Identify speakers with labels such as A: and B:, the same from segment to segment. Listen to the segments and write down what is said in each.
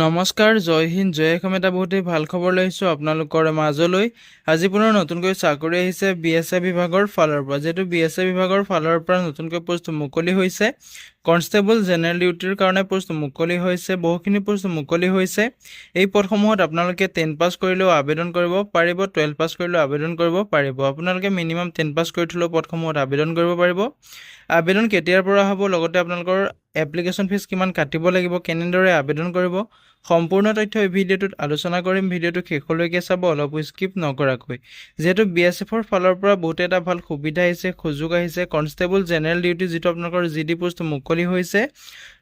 A: নমস্কাৰ, জয় হিন্দ, জয় অসম। এটা বহুতেই ভাল খবৰ লৈছোঁ আপোনালোকৰ মাজলৈ। আজি পুনৰ নতুনকৈ চাকৰি আহিছে BSF বিভাগৰ ফালৰ পৰা। যিহেতু BSF বিভাগৰ ফালৰ পৰা নতুনকৈ পোষ্ট মুকলি হৈছে। কনষ্টেবল জেনেৰেল ডিউটিৰ কাৰণে পোষ্ট মুকলি হৈছে, বহুখিনি পোষ্ট মুকলি হৈছে। এই পদসমূহত আপোনালোকে 10 পাছ কৰিলেও আবেদন কৰিব পাৰিব, 12 পাছ কৰিলেও আবেদন কৰিব পাৰিব। আপোনালোকে মিনিমাম 10 পাছ কৰি থলেও পদসমূহত আবেদন কৰিব পাৰিব। আবেদন কেতিয়াৰ পৰা হ'ব, লগতে আপোনালোকৰ এপ্লিকেশ্যন ফিজ কিমান কাটিব লাগিব, কেনেদৰে আবেদন কৰিব, সম্পূৰ্ণ তথ্য এই ভিডিঅ'টোত আলোচনা কৰিম। ভিডিঅ'টো শেষলৈকে চাব, অলপো স্কিপ নকৰাকৈ। যিহেতু BSFৰ ফালৰ পৰা বহুতে এটা ভাল সুবিধা আহিছে, সুযোগ আহিছে। কনষ্টেবল জেনেৰেল ডিউটি যিটো আপোনালোকৰ GD পোষ্ট মুকলি হৈছে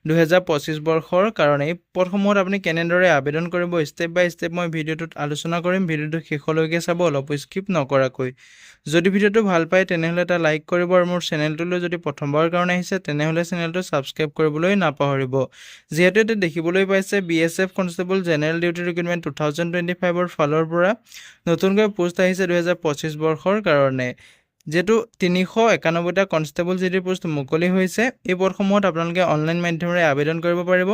A: 2025 বৰ্ষৰ কাৰণে। এই পদসমূহত আপুনি কেনেদৰে আবেদন কৰিব, ষ্টেপ বাই ষ্টেপ মই ভিডিঅ'টোত আলোচনা কৰিম। ভিডিঅ'টো শেষলৈকে চাব, অলপো স্কিপ নকৰাকৈ। যদি ভিডিঅ'টো ভাল পায় তেনেহ'লে এটা লাইক কৰিব, আৰু মোৰ চেনেলটোলৈ যদি প্ৰথমবাৰৰ কাৰণে আহিছে তেনেহ'লে চেনেলটো ছাবস্ক্ৰাইব কৰিবলৈ নাপাহৰিব। যিহেতু এতিয়া দেখিবলৈ পাইছে BSF constable general duty recruitment 2025ৰ ফালৰ পৰা নতুনকৈ পোষ্ট আহিছে 2025 বৰ্ষৰ কাৰণে। যিহেতু 391টা কনষ্টেবল GD পোষ্ট মুকলি হৈছে। এই পদসমূহত আপোনালোকে অনলাইন মাধ্যমেৰে আবেদন কৰিব পাৰিব।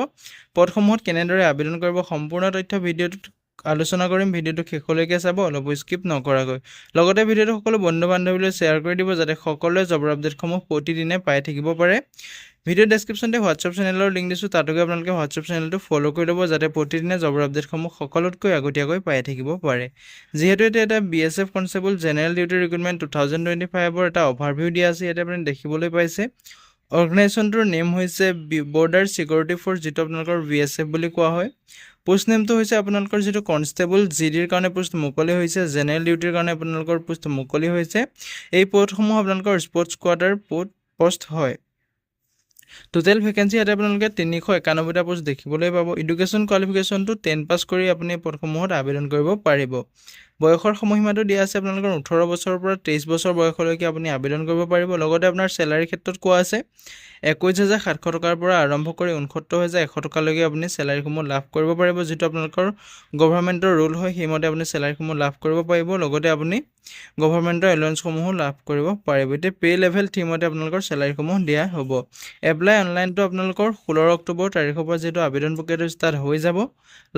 A: পদসমূহত কেনেদৰে আবেদন কৰিব সম্পূৰ্ণ তথ্য ভিডিঅ'টোত আলোচনা কৰিম। ভিডিঅ'টো শেষলৈকে চাব, অলপো স্কিপ নকৰাকৈ। লগতে ভিডিঅ'টো সকলো বন্ধু বান্ধৱীলৈ শ্বেয়াৰ কৰি দিব, যাতে সকলোৱে জবৰ আপডেটসমূহ প্ৰতিদিনে পাই থাকিব পাৰে। ভিডিঅ' ডেছক্ৰিপশ্যনতে হোৱাটছআপ চেনেলৰ লিংক দিছোঁ, তাতো গৈ আপোনালোকে হোৱাটছআপ চেনেলটো ফ'ল' কৰি ল'ব, যাতে প্ৰতিদিনে জবৰ আপডেটসমূহ সকলোতকৈ আগতীয়াকৈ পাই থাকিব পাৰে। যিহেতু এটা BSF constable general duty recruitment 2025ৰ এটা অভাৰভিউ দিয়া আছে। ইয়াতে আপুনি দেখিবলৈ পাইছে অৰ্গেনাইজেশ্যনটোৰ নেম হৈছে বৰ্ডাৰ ছিকিউৰিটি ফ'ৰ্চ, যিটো আপোনালোকৰ BSF বুলি কোৱা হয়। পোষ্ট নেমটো হৈছে আপোনালোকৰ যিটো কনষ্টেবল GDৰ কাৰণে পোষ্ট মুকলি হৈছে, জেনেৰেল ডিউটিৰ কাৰণে আপোনালোকৰ পোষ্ট মুকলি হৈছে। এই পদসমূহ আপোনালোকৰ স্পৰ্টছ কোৱাৰ্টাৰ পোষ্ট হয়। টোটেল ভেকেঞ্চি ইয়াতে আপোনালোকে 391টা পোষ্ট দেখিবলৈ পাব। এডুকেশ্যন কোৱালিফিকেশ্যনটো 10 পাছ কৰি আপুনি পদসমূহত আবেদন কৰিব পাৰিব। বয়সৰ সময়সীমাটো দিয়া আছে আপোনালোকৰ 18 বছৰৰ পৰা 23 বছৰ বয়সলৈকে আপুনি আবেদন কৰিব পাৰিব। লগতে আপোনাৰ চেলাৰীৰ ক্ষেত্ৰত কোৱা আছে 21,700 টকাৰ পৰা আৰম্ভ কৰি 69,100 টকালৈকে আপুনি চেলাৰীসমূহ লাভ কৰিব পাৰিব। যিটো আপোনালোকৰ গভৰ্ণমেণ্টৰ ৰুল হয়, সেইমতে আপুনি চেলাৰীসমূহ লাভ কৰিব পাৰিব। লগতে আপুনি গভৰ্ণমেণ্টৰ এলাউঞ্চসমূহো লাভ কৰিব পাৰিব। এতিয়া পে' লেভেল 3 মতে আপোনালোকৰ চেলাৰীসমূহ দিয়া হ'ব। এপ্লাই অনলাইনটো আপোনালোকৰ 16 অক্টোবৰ তাৰিখৰ পৰা যিহেতু আবেদন প্ৰক্ৰিয়াটো ষ্টাৰ্ট হৈ যাব।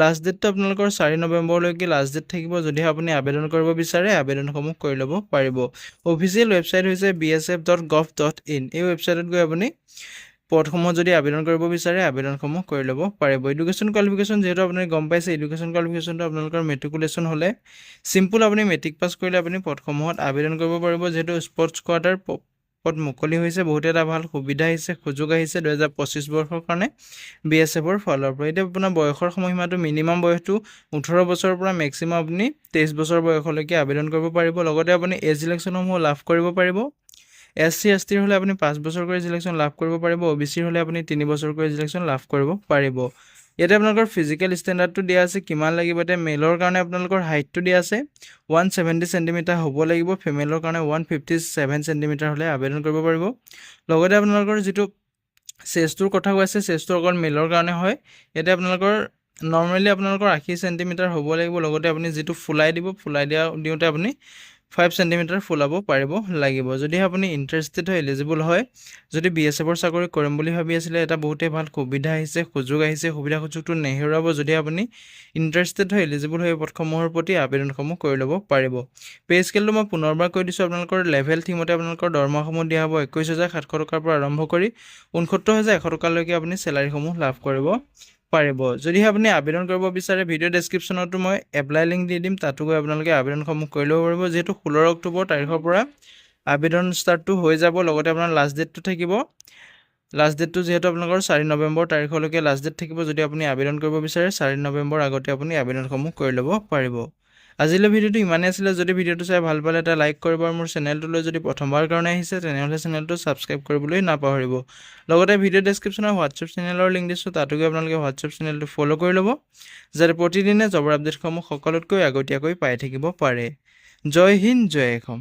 A: লাষ্ট ডেটটো আপোনালোকৰ 4 নৱেম্বৰলৈকে লাষ্ট ডেট থাকিব। যদিহে আপুনি আবেদন কৰিব বিচাৰে আবেদনসমূহ কৰি ল'ব পাৰিব। অফিচিয়েল ৱেবছাইট হৈছে bsf.gov.in। এই ৱেবছাইটত গৈ আপুনি পদসমূহ যদি আবেদন কৰিব বিচাৰে আবেদনসমূহ কৰি ল'ব পাৰিব। এডুকেশ্যন কোৱালিফিকেশ্যন যিহেতু আপুনি গম পাইছে, এডুকেশ্যন কোৱালিফিকেশ্যনটো আপোনালোকৰ মেট্ৰিকুলেশ্যন হ'লে চিম্পুল আপুনি মেট্ৰিক পাছ কৰিলে আপুনি পদসমূহত আবেদন কৰিব পাৰিব। যিহেতু স্পৰ্টছ কোৱাৰ্টাৰ পদ মুকলি হৈছে, বহুতে এটা ভাল সুবিধা আহিছে, সুযোগ আহিছে 2025 বৰ্ষৰ কাৰণে BSFৰ ফালৰ পৰা। এতিয়া আপোনাৰ বয়সৰ সময়সীমাটো মিনিমাম বয়সটো 18 বছৰৰ পৰা মেক্সিমাম আপুনি 23 বছৰ বয়সলৈকে আবেদন কৰিব পাৰিব। লগতে আপুনি এজ ৰিলেক্সনসমূহ লাভ কৰিব পাৰিব। SC ST হ'লে আপুনি 5 বছৰ কৰি ৰিলেক্সন লাভ কৰিব পাৰিব। OBC হ'লে আপুনি 3 বছৰ কৰি ৰিলেক্সন লাভ কৰিব পাৰিব। ইয়াতে আপোনালোকৰ ফিজিকেল ষ্টেণ্ডাৰ্ডটো দিয়া আছে কিমান লাগিব। এতিয়া মেলৰ কাৰণে আপোনালোকৰ হাইটটো দিয়া আছে 170 চেণ্টিমিটাৰ হ'ব লাগিব। ফিমেলৰ কাৰণে 157 চেণ্টিমিটাৰ হ'লে আবেদন কৰিব পাৰিব। লগতে আপোনালোকৰ যিটো চেষ্টটোৰ কথা কৈ আছে, চেষ্টটো অকল মেলৰ কাৰণে হয়। ইয়াতে আপোনালোকৰ নৰ্মেলি আপোনালোকৰ 80 চেণ্টিমিটাৰ হ'ব লাগিব। লগতে আপুনি যিটো ফুলাই দিওঁতে আপুনি 5 চেণ্টিমিটাৰ ফুলাব পাৰিব লাগিব। যদিহে আপুনি ইণ্টাৰেষ্টেড হয়, এলিজিবল হয়, যদি BSFৰ চাকৰি কৰিম বুলি ভাবি আছিলে, এটা বহুতেই ভাল সুবিধা আহিছে, সুযোগ আহিছে। সুযোগটো নেহেৰুৱাব। যদি আপুনি ইণ্টাৰেষ্টেড হয়, এলিজিবল হয়, পদসমূহৰ প্ৰতি আবেদনসমূহ কৰি ল'ব পাৰিব। পে' স্কেলটো মই পুনৰবাৰ কৈ দিছোঁ, আপোনালোকৰ লেভেল 3 মতে আপোনালোকৰ দৰমহাসমূহ দিয়া হ'ব 21,700 টকাৰ পৰা আৰম্ভ কৰি 69,100 টকালৈকে আপুনি চেলাৰীসমূহ লাভ কৰিব পাৰিব। যদিহে আপুনি আবেদন কৰিব বিচাৰে, ভিডিঅ' ডেছক্ৰিপশ্যনতো মই এপ্লাই লিংক দি দিম, তাতো গৈ আপোনালোকে আবেদনসমূহ কৰি ল'ব পাৰিব। যিহেতু 16 অক্টোবৰ তাৰিখৰ পৰা আবেদন ষ্টাৰ্টটো হৈ যাব। লগতে আপোনাৰ লাষ্ট ডেটটো থাকিব। লাষ্ট ডেটটো যিহেতু আপোনালোকৰ 4 নৱেম্বৰ তাৰিখলৈকে লাষ্ট ডেট থাকিব। যদি আপুনি আবেদন কৰিব বিচাৰে 4 নৱেম্বৰ আগতে আপুনি আবেদনসমূহ কৰি ল'ব পাৰিব। আজিলৈ ভিডিঅ'টো ইমানেই আছিলে। যদি ভিডিঅ'টো চাই ভাল পালে এটা লাইক কৰিব, আৰু মোৰ চেনেলটোলৈ যদি প্ৰথমবাৰ কাৰণে আহিছে তেনেহ'লে চেনেলটো ছাবস্ক্ৰাইব কৰিবলৈ নাপাহৰিব। লগতে ভিডিঅ' ডেছক্ৰিপশ্যনৰ হোৱাটছআপ চেনেলৰ লিংক দিছোঁ, তাতো গৈ আপোনালোকে হোৱাটছআপ চেনেলটো ফ'ল' কৰি ল'ব, যাতে প্ৰতিদিনে জবৰ আপডেটসমূহ সকলোতকৈ আগতীয়াকৈ পাই থাকিব পাৰে। জয় হিন্দ, জয় অসম।